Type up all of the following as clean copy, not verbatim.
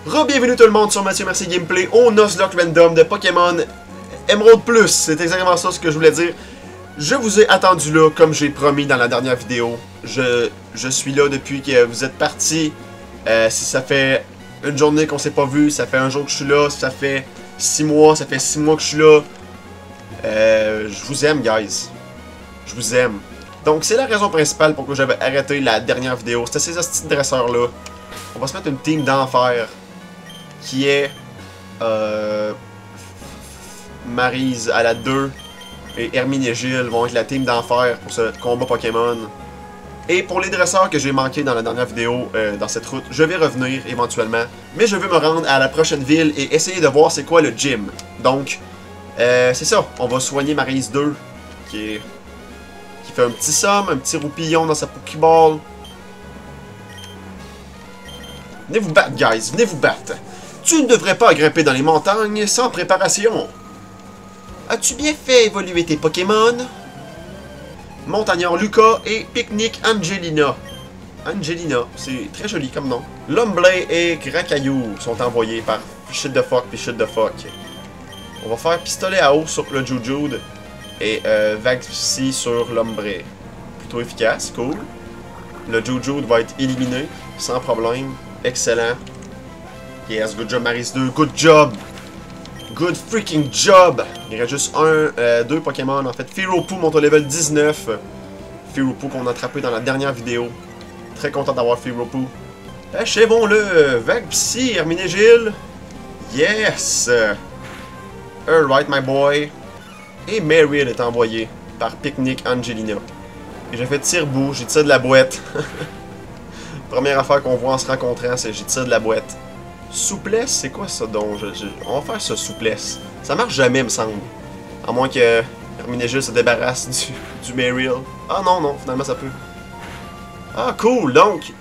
Re-bienvenue tout le monde sur Mathieu Mercier Gameplay au Nuzlocke Random de Pokémon Emerald Plus. C'est exactement ça ce que je voulais dire. Je vous ai attendu là, comme j'ai promis dans la dernière vidéo. Je suis là depuis que vous êtes partis. Si ça fait une journée qu'on s'est pas vu, ça fait un jour que je suis là, ça fait 6 mois, ça fait 6 mois que je suis là. Je vous aime, guys. Je vous aime. Donc, c'est la raison principale pour que j'avais arrêté la dernière vidéo. C'était ces hosties de dresseurs-là. On va se mettre une team d'enfer. Qui est... Maryse à la 2. Et Hermine et Gilles vont être la team d'enfer pour ce combat Pokémon. Et pour les dresseurs que j'ai manqué dans la dernière vidéo, dans cette route, je vais revenir éventuellement. Mais je veux me rendre à la prochaine ville et essayer de voir c'est quoi le gym. Donc, c'est ça. On va soigner Maryse 2. Qui fait un petit somme, un petit roupillon dans sa Pokéball. Venez vous battre, guys. Venez vous battre. Tu ne devrais pas grimper dans les montagnes sans préparation. As-tu bien fait évoluer tes Pokémon? Montagnard Lucas et Picnic Angelina. Angelina, c'est très joli comme nom. Lomblay et Gracaillou sont envoyés par Shit the Fuck puis Shit the Fuck. On va faire pistolet à eau sur le Jujude et Vague Psy sur Lomblay. Plutôt efficace, cool. Le Jujude va être éliminé sans problème. Excellent. Yes, good job Maryse 2, good job! Good freaking job! Il reste juste deux Pokémon en fait. Firopu monte au level 19. Firopu qu'on a attrapé dans la dernière vidéo. Très content d'avoir Firopu. Achevons-le! Vague Psy, Hermine Gilles. Yes! Alright my boy. Et Marill est envoyé par Picnic Angelina. Et j'ai fait tire-bout, j'ai tiré de la boîte. Première affaire qu'on voit en se rencontrant, c'est j'ai tiré de la boîte. Souplesse, c'est quoi ça donc? On va faire ça, souplesse. Ça marche jamais, me semble. À moins que Hermine Gilles se débarrasse du Marill. Ah non, non, finalement ça peut. Ah cool, donc.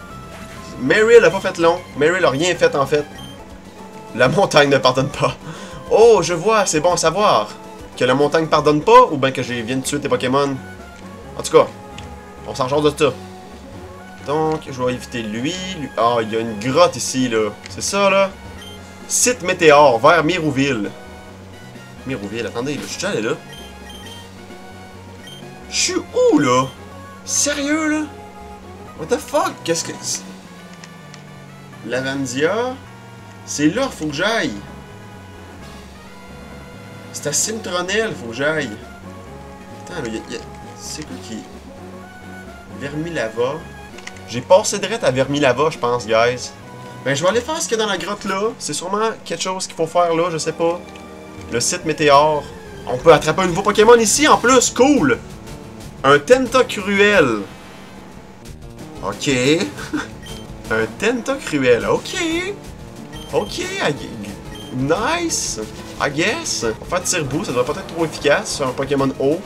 Marill a pas fait long. Marill a rien fait en fait. La montagne ne pardonne pas. Oh, je vois, c'est bon à savoir. Que la montagne pardonne pas, ou bien que je viens de tuer tes Pokémon. En tout cas, on s'en charge de ça. Donc, je vais éviter lui. Ah, il y a une grotte ici, là. C'est ça, là. Site météore, vers Mirouville. Mirouville, attendez, là, je suis déjà allé là. Je suis où, là? Sérieux, là? What the fuck? Qu'est-ce que... Lavandia? C'est là, faut que j'aille. C'est à Cintronel, faut que j'aille. Attends, là, c'est quoi qui... Vermilava. J'ai passé direct à Vermilava, je pense, guys. Ben, je vais aller faire ce qu'il y a dans la grotte là. C'est sûrement quelque chose qu'il faut faire là, je sais pas. Le site météore. On peut attraper un nouveau Pokémon ici en plus, cool! Un Tentacruel. Ok. Un Tentacruel, ok. Ok, nice. I guess. On va faire tire-bout, ça doit pas être trop efficace sur un Pokémon haut.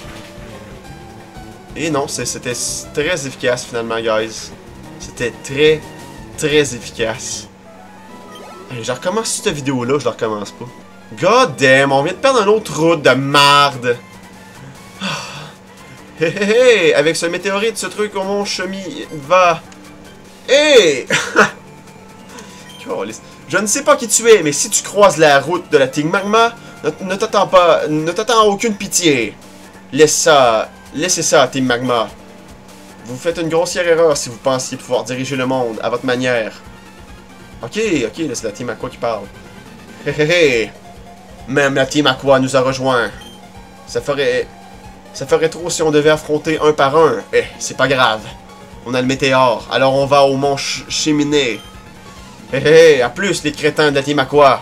Et non, c'était très efficace finalement, guys. C'était très, très efficace. Allez, je recommence cette vidéo-là, je la recommence pas. God damn, on vient de perdre une autre route de marde. Hé hé hé, avec ce météorite, ce truc au mon chemin va... Hey! Je ne sais pas qui tu es, mais si tu croises la route de la Team Magma, ne t'attends aucune pitié. Laissez ça, Team Magma. Vous faites une grossière erreur si vous pensiez pouvoir diriger le monde à votre manière. Ok, ok, là c'est la Team Aqua qui parle. Hé hé hé. Même la Team Aqua nous a rejoints. Ça ferait trop si on devait affronter un par un. Eh, c'est pas grave. On a le météore, alors on va au mont Cheminée. Hé hé, à plus les crétins de la Team Aqua.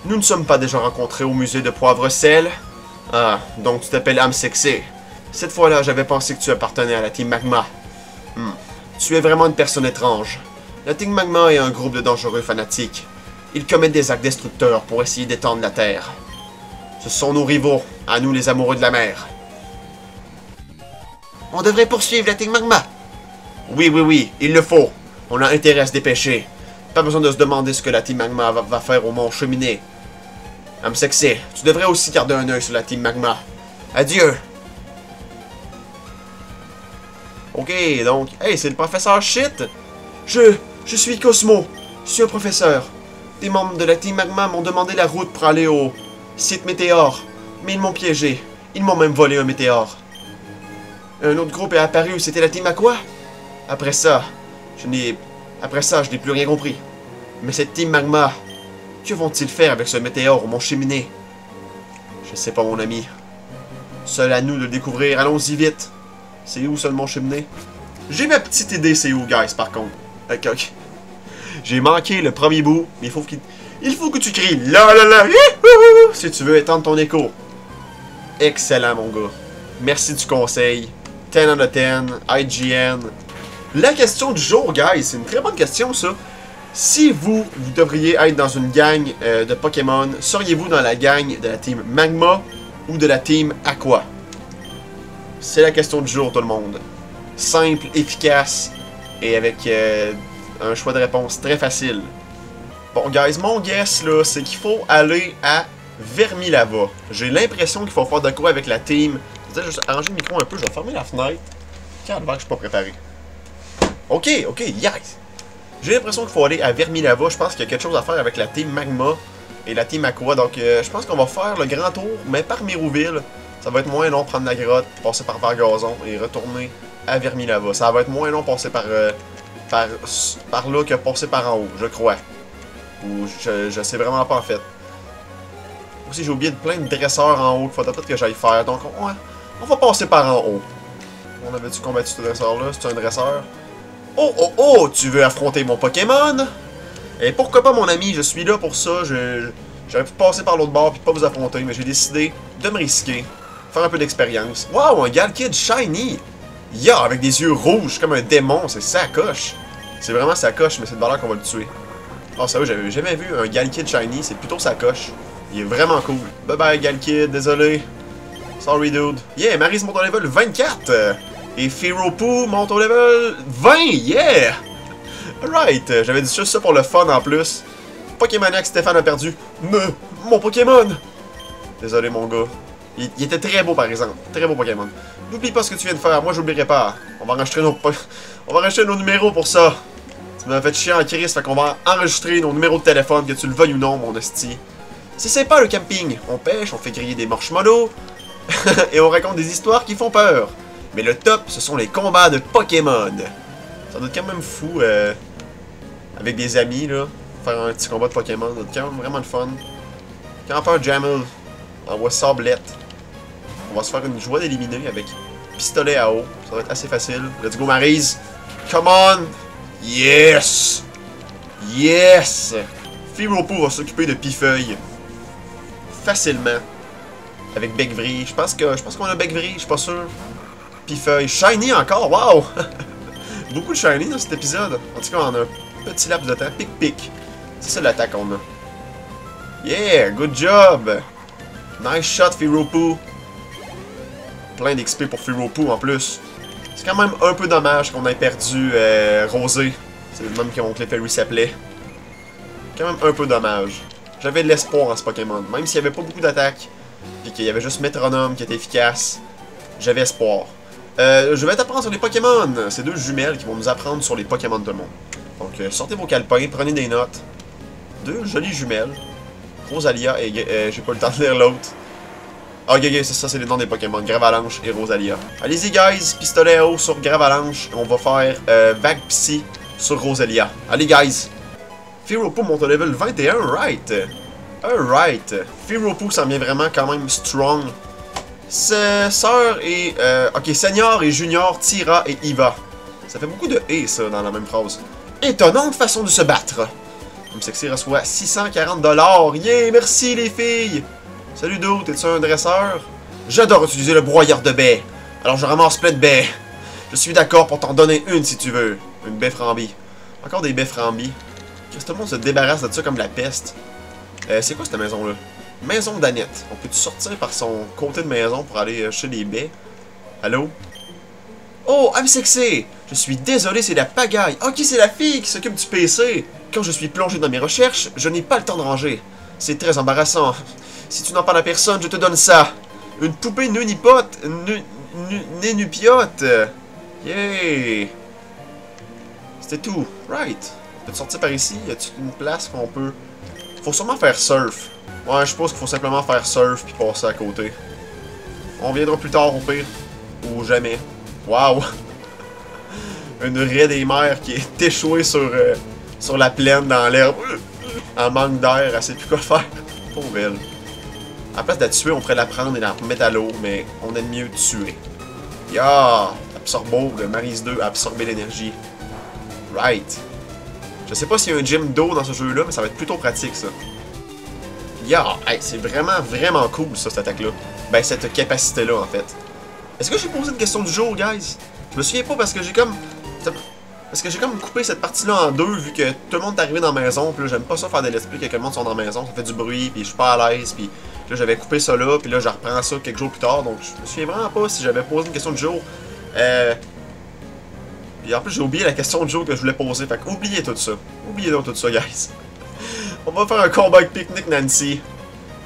Nous ne sommes pas déjà rencontrés au musée de Poivre-Sel. Ah, donc tu t'appelles Amsexé. Cette fois-là, j'avais pensé que tu appartenais à la Team Magma. Tu es vraiment une personne étrange. La Team Magma est un groupe de dangereux fanatiques. Ils commettent des actes destructeurs pour essayer d'étendre la Terre. Ce sont nos rivaux, à nous les amoureux de la mer. On devrait poursuivre la Team Magma. Oui, il le faut. On a intérêt à se dépêcher. Pas besoin de se demander ce que la Team Magma va faire au mont Cheminée. Amsexé, tu devrais aussi garder un œil sur la Team Magma. Adieu! Ok, donc... Hey, c'est le professeur Shit! Je suis Cosmo. Je suis un professeur. Des membres de la Team Magma m'ont demandé la route pour aller au site Météore. Mais ils m'ont piégé. Ils m'ont même volé un météore. Un autre groupe est apparu, c'était la Team Aqua. Après ça, je n'ai plus rien compris. Mais cette Team Magma, que vont-ils faire avec ce météore ou mon cheminée? Je sais pas, mon ami. Seul à nous de le découvrir. Allons-y vite. C'est où, ça, mon cheminée? J'ai ma petite idée, c'est où, guys, par contre. Ok. J'ai manqué le premier bout, mais il faut que tu cries la la la si tu veux étendre ton écho. Excellent, mon gars. Merci du conseil. 10 out of 10, IGN. La question du jour, guys, c'est une très bonne question, ça. Si vous devriez être dans une gang de Pokémon, seriez-vous dans la gang de la Team Magma ou de la Team Aqua? C'est la question du jour, tout le monde. Simple, efficace, et avec un choix de réponse très facile. Bon, guys, mon guess, là, c'est qu'il faut aller à Vermilava. J'ai l'impression qu'il faut faire de quoi avec la team. Je vais juste arranger le micro un peu, je vais fermer la fenêtre. Car je suis pas préparé. Ok, yes! J'ai l'impression qu'il faut aller à Vermilava. Je pense qu'il y a quelque chose à faire avec la team Magma et la team Aqua. Donc, je pense qu'on va faire le grand tour, mais par Mérouville. Ça va être moins long prendre la grotte, passer par Gazon et retourner à Vermilava. Ça va être moins long passer par là que passer par en haut, je crois. Ou je sais vraiment pas en fait. Aussi, j'ai oublié de plein de dresseurs en haut qu'il faudrait peut-être que j'aille faire. Donc, on va passer par en haut. On avait-tu combattu ce dresseur-là? C'est un dresseur? Oh! Tu veux affronter mon Pokémon? Et pourquoi pas, mon ami? Je suis là pour ça. J'aurais pu passer par l'autre bord et pas vous affronter, mais j'ai décidé de me risquer. Faire un peu d'expérience. Wow, un Galkid Shiny! Avec des yeux rouges, comme un démon. C'est sacoche. C'est vraiment sacoche, mais c'est de valeur qu'on va le tuer. Oh, sérieux, j'avais jamais vu un Galkid Shiny. C'est plutôt sacoche. Il est vraiment cool. Bye bye, Galkid. Désolé. Sorry, dude. Yeah, Maryse monte au level 24. Et Firopu monte au level 20. Yeah! Alright. J'avais dit juste ça pour le fun en plus. Pokémoniac Stéphane a perdu. Mon Pokémon! Désolé, mon gars. Il était très beau, par exemple. Très beau Pokémon. N'oublie pas ce que tu viens de faire. Moi, j'oublierai pas. On va enregistrer nos numéros pour ça. Tu m'as fait chier en crise, fait qu'on va enregistrer nos numéros de téléphone, que tu le veuilles ou non, mon hostie. C'est sympa, le camping. On pêche, on fait griller des marshmallows. Et on raconte des histoires qui font peur. Mais le top, ce sont les combats de Pokémon. Ça doit être quand même fou, avec des amis, là. Faire un petit combat de Pokémon. Ça doit être quand même vraiment le fun. Campeur Jamel. Envoie Sablette. On va se faire une joie d'éliminer avec pistolet à eau. Ça va être assez facile. Let's go, Maryse. Come on! Yes! Yes! Firopu va s'occuper de Pifeuille. Facilement. Avec Becvry. Je pense qu'on a Becvry, je suis pas sûr. Pifeuille. Shiny encore, wow! Beaucoup de Shiny dans cet épisode. En tout cas, on a un petit laps de temps. Pic-pic. C'est ça l'attaque qu'on a. Yeah! Good job! Nice shot, Firopu. Plein d'XP pour Firopu en plus. C'est quand même un peu dommage qu'on ait perdu Rosé. C'est le même que Clefairy s'appelait. Quand même un peu dommage. J'avais de l'espoir en ce Pokémon. Même s'il n'y avait pas beaucoup d'attaques, puis qu'il y avait juste Métronome qui était efficace, j'avais espoir. Je vais t'apprendre sur les Pokémon. C'est deux jumelles qui vont nous apprendre sur les Pokémon de tout le monde. Donc, sortez vos calepins, prenez des notes. Deux jolies jumelles. Rosalia et j'ai pas le temps de lire l'autre. Ah, ok, c'est ça, c'est les noms des Pokémon. Gravalanche et Rosalia. Allez-y, guys. Pistolet à eau sur Gravalanche. On va faire Vague Psy sur Rosalia. Allez, guys. Firopu monte au level 21, right? Alright. Firopu s'en vient vraiment quand même strong. Sœur et... ok, Senior et Junior, Tira et Iva. Ça fait beaucoup de « et » ça, dans la même phrase. Étonnante façon de se battre. Comme Sexy reçoit 640$. Yeah, merci les filles! Salut dude, t'es-tu un dresseur? J'adore utiliser le broyeur de baies. Alors je ramasse plein de baies. Je suis d'accord pour t'en donner une si tu veux. Une baie frambie. Encore des baies frambies. Qu'est-ce que tout le monde se débarrasse de ça comme de la peste? C'est quoi cette maison-là? Maison d'Annette. On peut-tu sortir par son côté de maison pour aller chez les baies? Allô? Oh, I'm Sexy! Je suis désolé, c'est la pagaille. Ok, c'est la fille qui s'occupe du PC. Quand je suis plongé dans mes recherches, je n'ai pas le temps de ranger. C'est très embarrassant. Si tu n'en parles à personne, je te donne ça. Une poupée nunipiote. Nénupiote. Yay. C'était tout. Right. Peux-tu sortir par ici? Y a-t-il une place qu'on peut... Faut sûrement faire surf. Ouais, je suppose qu'il faut simplement faire surf puis passer à côté. On viendra plus tard au pire. Ou jamais. Waouh! Une raie des mers qui est échouée sur la plaine dans l'herbe. En manque d'air, elle sait plus quoi faire. Pauvre elle. À la place de la tuer, on pourrait la prendre et la remettre à l'eau, mais on aime mieux tuer. Ya! Absorbo de Maryse 2 a absorbé l'énergie. Right. Je sais pas s'il y a un gym d'eau dans ce jeu-là, mais ça va être plutôt pratique, ça. Ya! Hey, c'est vraiment cool, ça, cette attaque-là. Ben, cette capacité-là, en fait. Est-ce que j'ai posé une question du jour, guys? Je me souviens pas parce que j'ai comme... Parce que j'ai comme coupé cette partie-là en deux, vu que tout le monde est arrivé dans la maison, puis là, j'aime pas ça faire de l'esprit que le monde sont dans la maison, ça fait du bruit, puis je suis pas à l'aise, puis là, j'avais coupé ça là, puis là, je reprends ça quelques jours plus tard, donc je me souviens vraiment pas si j'avais posé une question du jour. Puis en plus, j'ai oublié la question du jour que je voulais poser, fait oubliez tout ça. Oubliez donc tout ça, guys. On va faire un combat avec Picnic Nancy,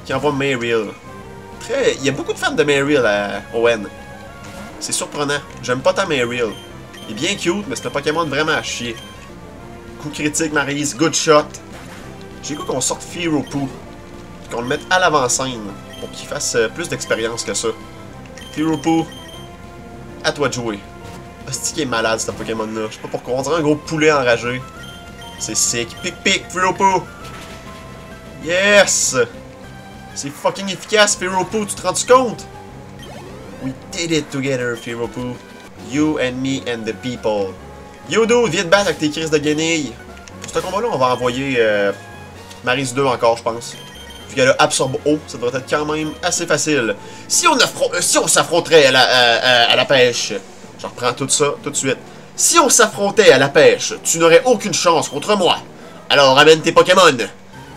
qui envoie Mariel. Il y a beaucoup de fans de Mariel à Owen. C'est surprenant. J'aime pas tant Mariel. Il est bien cute, mais c'est un Pokémon vraiment à chier. Coup critique, Maryse, good shot. J'ai goût qu'on sorte Fearopoo. Qu'on le mette à l'avant-scène. Pour qu'il fasse plus d'expérience que ça. Fearopoo, à toi de jouer. Hostie qui est malade, ce Pokémon-là. Je sais pas pourquoi. On dirait un gros poulet enragé. C'est sick. Pic, Fearopoo. Yes! C'est fucking efficace, Fearopoo. Tu te rends-tu compte? We did it together, Fearopoo. You and me and the people. Yo, dude, viens te battre avec tes crises de guenilles. Pour ce combat-là, on va envoyer Maryse 2 encore, je pense. Vu qu'elle a absorbe eau, ça devrait être quand même assez facile. Si on s'affronterait à la pêche... Je reprends tout ça tout de suite. Si on s'affrontait à la pêche, tu n'aurais aucune chance contre moi. Alors amène tes Pokémon.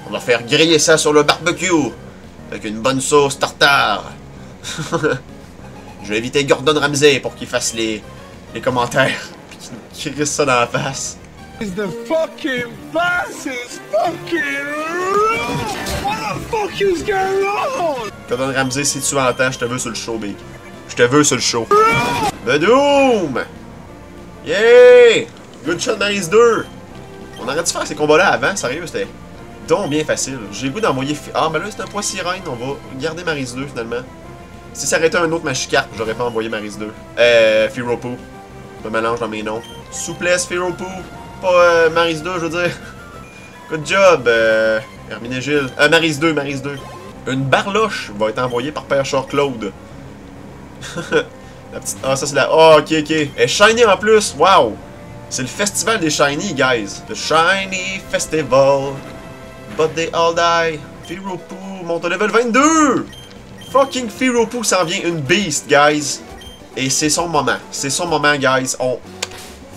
On va faire griller ça sur le barbecue. Avec une bonne sauce tartare. Je vais inviter Gordon Ramsay pour qu'il fasse les commentaires. Puis qu'il crisse ça dans la face. The fucking bass is fucking... What the fuck is going on? Gordon Ramsay, si tu entends, je te veux sur le show, Big. Je te veux sur le show. Bedoom! Yeah! Good shot, Maryse 2! On aurait dû faire ces combats-là avant, sérieux, c'était donc bien facile. J'ai le goût d'envoyer... Ah, mais là, c'est un poids sirène, on va garder Maryse 2, finalement. Si ça aurait été un autre Magikarp, j'aurais pas envoyé Maryse 2. Fearopoo. Je me mélange dans mes noms. Souplesse, Fearopoo. Pas Maryse 2, je veux dire. Good job, Herminégil. Maryse 2. Une barloche va être envoyée par Père Charles-Claude. La petite... Ah, ça c'est la... Ah, ok. Elle est shiny en plus, wow! C'est le festival des shiny, guys. The Shiny Festival. But they all die. Fearopoo monte au level 22! Fucking Fearopoo s'en vient une beast, guys. Et c'est son moment. C'est son moment, guys.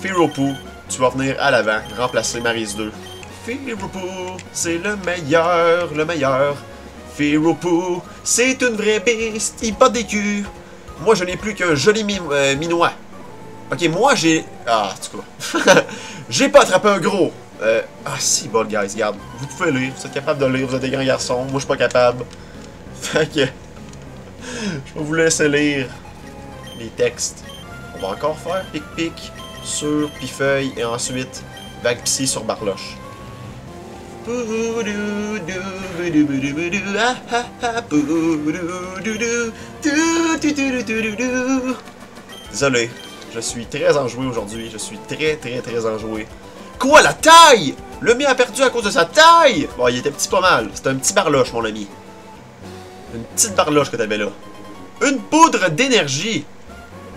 Fearopoo, tu vas venir à l'avant, remplacer Maryse 2. Fearopoo, c'est le meilleur. Fearopoo, c'est une vraie beast. Il bat des culs. Moi, je n'ai plus qu'un joli minois. Ok, moi, j'ai... Ah, en tout cas. J'ai pas attrapé un gros. Ah, si, bon, guys, regarde. Vous pouvez lire. Vous êtes capable de lire. Vous êtes des grands garçons. Moi, je suis pas capable. Fait que... Je vais vous laisser lire les textes. On va encore faire pic-pic sur Pifeuille et ensuite Vague Psy sur Barloche. Désolé, je suis très enjoué aujourd'hui. Je suis très enjoué. Quoi, la taille? Le mien a perdu à cause de sa taille! Bon, il était petit pas mal. C'était un petit Barloche, mon ami. Une petite Barloche que t'avais là. Une poudre d'énergie.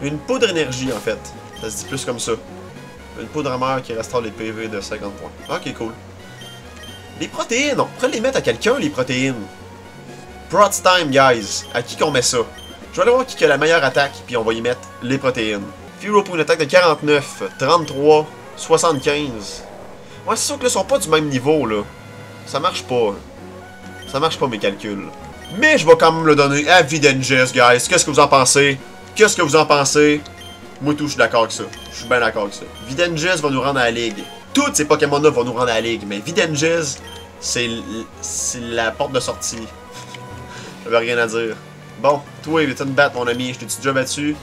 Une poudre énergie, en fait. Ça se dit plus comme ça. Une poudre amère qui restaure les PV de 50 points. Ok, cool. Les protéines, on pourrait les mettre à quelqu'un, les protéines. Prots time, guys. À qui qu'on met ça? Je vais aller voir qui a la meilleure attaque, puis on va y mettre les protéines. Fearopoo, une attaque de 49, 33, 75. Ouais, c'est sûr que là, ils sont pas du même niveau, là. Ça marche pas. Ça marche pas, mes calculs. Mais je vais quand même le donner à Videnges, guys. Qu'est-ce que vous en pensez? Qu'est-ce que vous en pensez? Moi, tout, je suis d'accord avec ça. Je suis bien d'accord avec ça. Videnges va nous rendre à la ligue. Tous ces Pokémon-là vont nous rendre à la ligue. Mais Videnges, c'est la porte de sortie. J'avais rien à dire. Bon, toi, il était une batte, mon ami. Je t'ai déjà battu.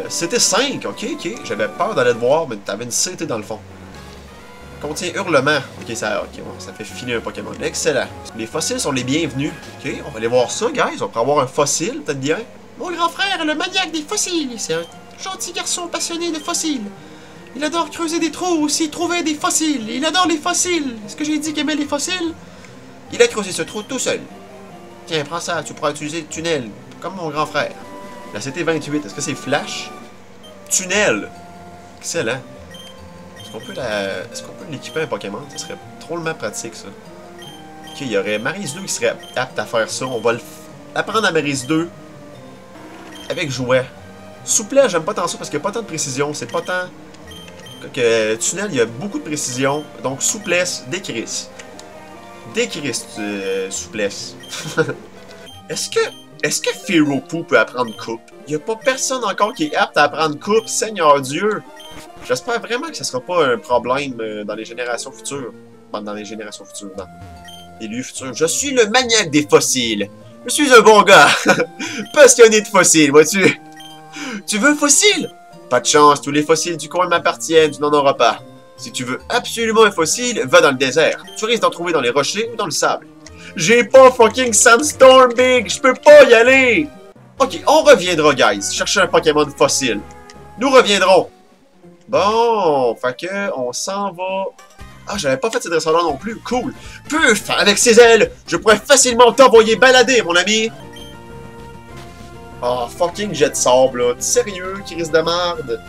C'était 5. Ok. J'avais peur d'aller te voir, mais t'avais une CT dans le fond. Contient hurlement. Ok, bon, ça fait filer un Pokémon. Excellent. Les fossiles sont les bienvenus. Ok, on va aller voir ça, guys. On pourrait avoir un fossile, peut-être bien. Mon grand frère est le maniaque des fossiles. C'est un gentil garçon passionné de fossiles. Il adore creuser des trous, aussi trouver des fossiles. Il adore les fossiles. Est-ce que j'ai dit qu'il aimait les fossiles? Il a creusé ce trou tout seul. Tiens, prends ça, tu pourras utiliser le tunnel, comme mon grand frère. La CT28, est-ce que c'est Flash? Tunnel. Excellent. Est-ce qu'on peut l'équiper un Pokémon? Ça serait drôlement pratique, ça. Ok, il y aurait Maryse 2 qui serait apte à faire ça. On va l'apprendre à Maryse 2 avec jouet. Souplesse, j'aime pas tant ça parce qu'il n'y a pas tant de précision. C'est pas tant... que tunnel, il y a beaucoup de précision. Donc, souplesse, décris. Décris, souplesse. Est-ce que Fearopoo peut apprendre coupe? Il n'y a pas personne encore qui est apte à apprendre coupe, Seigneur Dieu. J'espère vraiment que ce ne sera pas un problème dans les générations futures. Dans les générations futures, dans les lieux futurs. Je suis le maniaque des fossiles. Je suis un bon gars. Passionné de fossiles, vois-tu? Tu veux fossile? Pas de chance, tous les fossiles du coin m'appartiennent, tu n'en auras pas. Si tu veux absolument un fossile, va dans le désert. Tu risques d'en trouver dans les rochers ou dans le sable. J'ai pas fucking Sandstorm, Big! Je peux pas y aller! Ok, on reviendra, guys. Chercher un Pokémon fossile. Nous reviendrons. Bon, fait que on s'en va... Ah, j'avais pas fait cette dresseur-là non plus. Cool. Puf! Avec ses ailes, je pourrais facilement t'envoyer balader, mon ami. Oh, fucking jet de sable, là. T'es sérieux, qui risque de merde?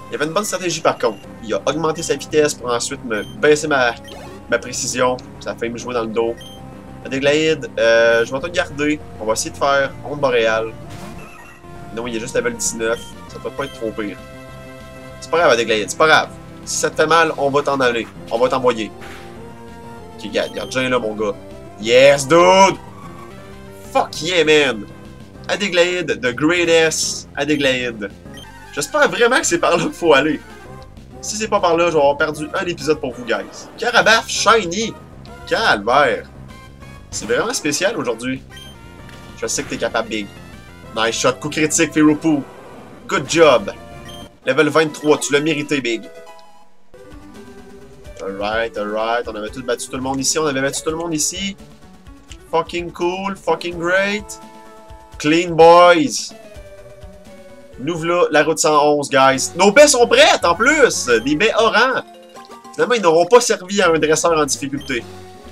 Il y avait une bonne stratégie, par contre. Il a augmenté sa vitesse pour ensuite me baisser ma précision. Ça a fait me jouer dans le dos. Adélaïde, je vais te garder. On va essayer de faire Onde Boréale. Non, il est juste level 19. Ça peut pas être trop pire. C'est pas grave, Adélaïde, c'est pas grave. Si ça te fait mal, on va t'en aller. On va t'envoyer. Ok, garde Jean là, mon gars. Yes, dude! Fuck yeah, man! Adélaïde, the greatest Adélaïde. J'espère vraiment que c'est par là qu'il faut aller. Si c'est pas par là, je vais avoir perdu un épisode pour vous, guys. Carabaf Shiny! Calvaire! C'est vraiment spécial aujourd'hui. Je sais que t'es capable, Big. Nice shot, coup critique, Fearopoo. Good job! Level 23, tu l'as mérité, Big. Alright, alright. On avait tout battu tout le monde ici. On avait battu tout le monde ici. Fucking cool, fucking great. Clean boys. Nous voilà la route 111, guys. Nos baies sont prêtes, en plus. Des baies oranges. Finalement, ils n'auront pas servi à un dresseur en difficulté.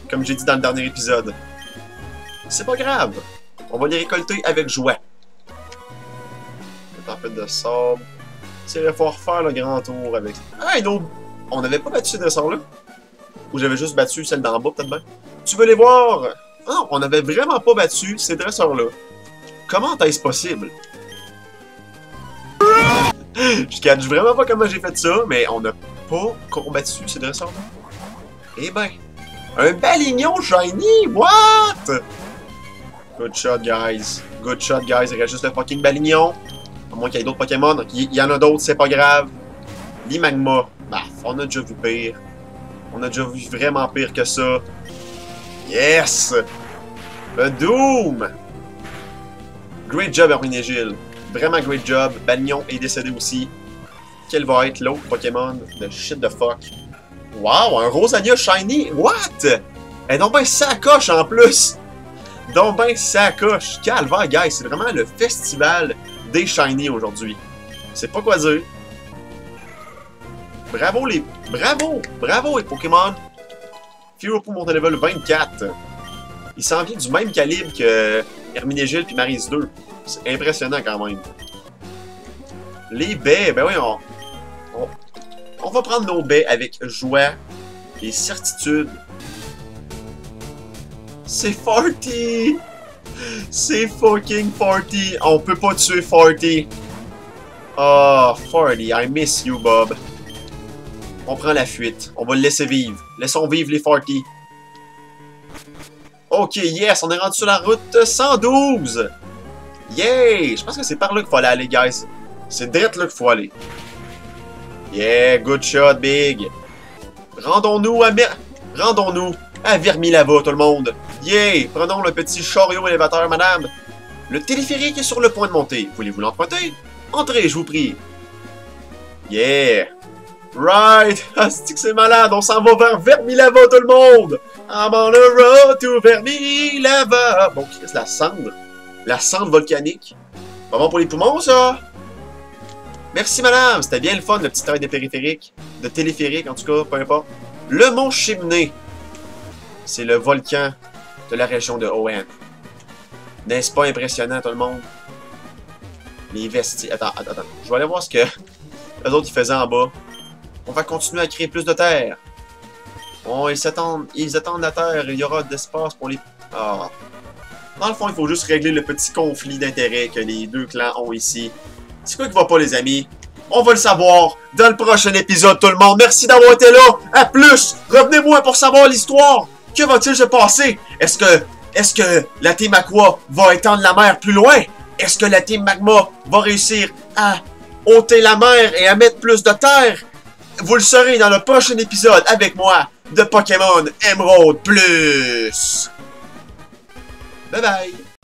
Comme j'ai dit dans le dernier épisode. C'est pas grave. On va les récolter avec joie. Une tempête de sable. Il faut refaire le grand tour avec... Ah, on n'avait pas battu ces dresseurs-là? Ou j'avais juste battu celle d'en bas, peut-être bien? Tu veux les voir? Ah, on n'avait vraiment pas battu ces dresseurs-là. Comment est-ce possible? Je catch vraiment pas comment j'ai fait ça, mais on n'a pas combattu ces dresseurs-là. Eh ben, un balignon shiny, what? Good shot, guys. Good shot, guys. Il reste juste le fucking balignon. À moins qu'il y ait d'autres Pokémon. Donc, il y en a d'autres, c'est pas grave. L'Imagma. Bah, on a déjà vu pire. On a déjà vu vraiment pire que ça. Yes! Le Doom! Great job, Herminégil. Vraiment great job. Balignon est décédé aussi. Quel va être l'autre Pokémon de shit de fuck? Wow, un Rosania Shiny! What? Et donc ben sacoche en plus! Donc ben sacoche! Calvaire, guys, c'est vraiment le festival des Shiny aujourd'hui. C'est pas quoi dire. Bravo les... Bravo les Pokémon! Fearopoo monte à level 24. Il s'en vient du même calibre que Herminégil puis Maryse 2. C'est impressionnant quand même. Les baies, ben oui, on va prendre nos baies avec joie et certitude. C'est Farty! C'est fucking Farty! On peut pas tuer Farty! Oh, Farty, I miss you, Bob. On prend la fuite. On va le laisser vivre. Laissons vivre les Farty. Ok, yes, on est rendu sur la route 112! Yeah! Je pense que c'est par là qu'il faut aller, guys. C'est direct là qu'il faut aller. Yeah, good shot, Big. Rendons-nous à Vermilava, tout le monde. Yeah! Prenons le petit chariot élévateur, madame. Le téléphérique est sur le point de monter. Voulez-vous l'emprunter? Entrez, je vous prie. Yeah! Right! Ah, c'est malade! On s'en va vers Vermilava, tout le monde! I'm on a road to Vermilava! Bon, qu'est-ce que la cendre? La cendre volcanique. Pas bon pour les poumons, ça? Merci, madame! C'était bien le fun, le petit travail de périphérique. De téléphérique, en tout cas, peu importe. Le mont Chimney. C'est le volcan de la région de Owen. N'est-ce pas impressionnant, tout le monde? Les vestiges... Attends. Je vais aller voir ce que les autres ils faisaient en bas. On va continuer à créer plus de terre. Bon, ils attendent la terre. Il y aura d'espace pour les... Ah. Dans le fond, il faut juste régler le petit conflit d'intérêts que les deux clans ont ici. C'est quoi qui va pas, les amis? On va le savoir dans le prochain épisode, tout le monde. Merci d'avoir été là. À plus. Revenez-moi pour savoir l'histoire. Que va-t-il se passer? Est-ce que la Team Aqua va étendre la mer plus loin? Est-ce que la Team Magma va réussir à ôter la mer et à mettre plus de terre? Vous le saurez dans le prochain épisode avec moi de Pokémon Emerald Plus. Bye bye.